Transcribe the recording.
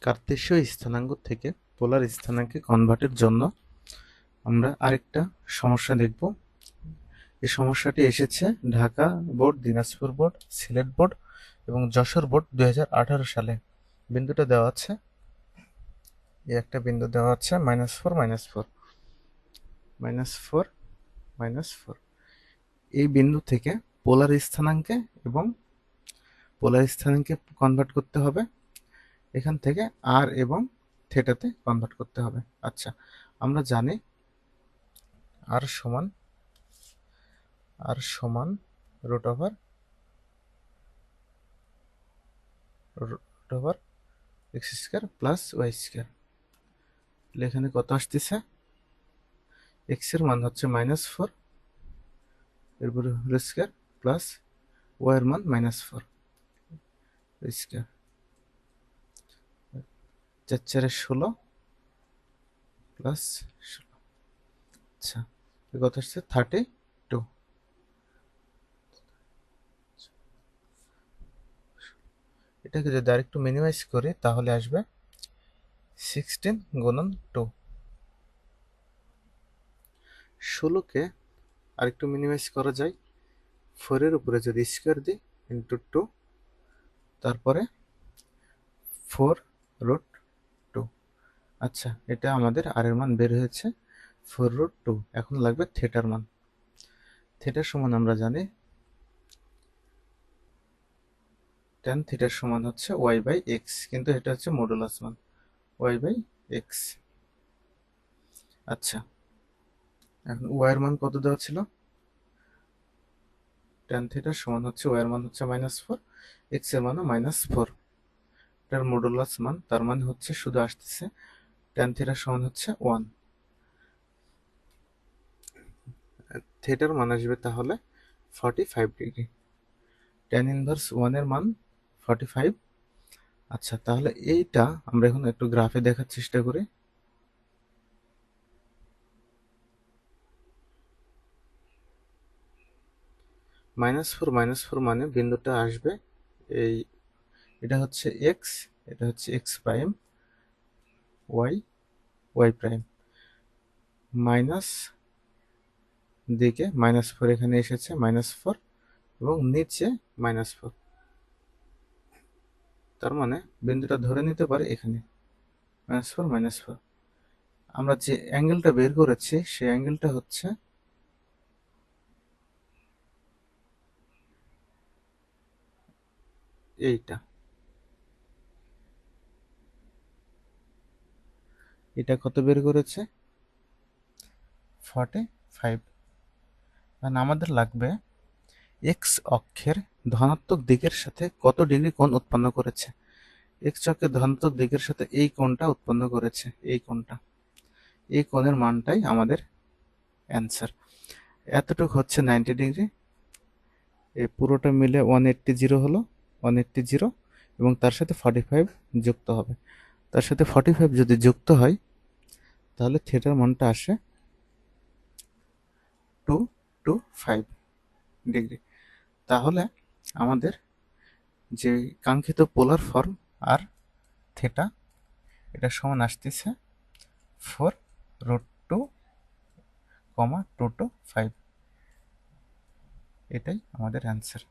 কার্তেশীয় স্থানাঙ্ক থেকে পোলার স্থানাঙ্কে কনভার্টের জন্য আমরা আরেকটা সমস্যা দেখব। এই সমস্যাটি এসেছে Dhaka board, Dinajpur board, Sylhet board এবং যশোর বোর্ড 2018 সালে। বিন্দুটা দেওয়া আছে, এই একটা বিন্দু দেওয়া আছে -4 -4 -4 -4। এই বিন্দু থেকে পোলার স্থানাঙ্কে এবং পোলার স্থানাঙ্কে কনভার্ট করতে হবে। এখান থেকে আর এবং থেটাতে কনভার্ট করতে হবে। আচ্ছা, আমরা জানি আর সমান root over X square plus Y square. এখানে কত আসতেছে? এক্স এর মান হচ্ছে -4, এরপরে হোল স্কোয়ার প্লাস ওয়াই এর মান -4 স্কোয়ার, 4 4 16 প্লাস 16। আচ্ছা, কত আসছে? 32। এটাকে যদি আরেকটু মিনিমাইজ করি তাহলে আসবে 16 গুণন 2। 16কে আরেকটু মিনিমাইজ করা যায়, 4 এর উপরে যদি স্কোয়ার দিই ইন্টু 2, তারপরে 4√2। আচ্ছা, এটা আমাদের আর এর মান বের হয়েছে 4√2। এখন লাগবে থেটার মান। থেটার সমান আমরা জানি tan থিটার সমান হচ্ছে y/x, কিন্তু এটা হচ্ছে মডুলাস মান y/x। আচ্ছা, এখন y এর মান কত দেওয়া ছিল? tan থিটার সমান হচ্ছে y এর মান হচ্ছে -4, x এর মানও -4। এটার মডুলাস মান, তার মানে হচ্ছে শুধু আসতেছে tan থিটার সমান হচ্ছে 1। থিটার মান আসবে তাহলে 45 ডিগ্রি। tan ইনভার্স 1 এর মান 45। আচ্ছা, তাহলে এইটা আমরা এখন একটু গ্রাফে দেখার চেষ্টা করি। -4 -4 মানে বিন্দুটা আসবে এই, এটা হচ্ছে এক্স, এটা হচ্ছে X prime, Y Y prime, minus দিকে -4 এখানে এসেছে -4 এবং নিচে -4। তার মানে বিন্দুটা ধরে নিতে পারে এখানে -4 -4। আমরা যে অ্যাঙ্গেলটা বের করেছি সেই অ্যাঙ্গেলটা হচ্ছে এইটা। এটা কত বের করেছে? 45। কারণ আমাদের লাগবে এক্স অক্ষের ধনাত্মক দিকের সাথে কত ডিগ্রি কোণ উৎপন্ন করেছে। এক্স অক্ষের ধনাত্মক দিকের সাথে এই কোণটা উৎপন্ন করেছে, এই কোণটা, এই কোণের মানটাই আমাদের অ্যান্সার। এতটুকু হচ্ছে 90 ডিগ্রি। এই পুরোটা মিলে 180 হলো, 180 এবং তার সাথে 45 যুক্ত হবে। তার সাথে 45 যদি যুক্ত হয় তাহলে থিটার মানটা আসে 225 ডিগ্রি। তাহলে আমাদের যে কাঙ্ক্ষিত পোলার ফর্ম আর থিটা, এটা সমান আসতেছে 4√2, 225। এটাই আমাদের অ্যান্সার।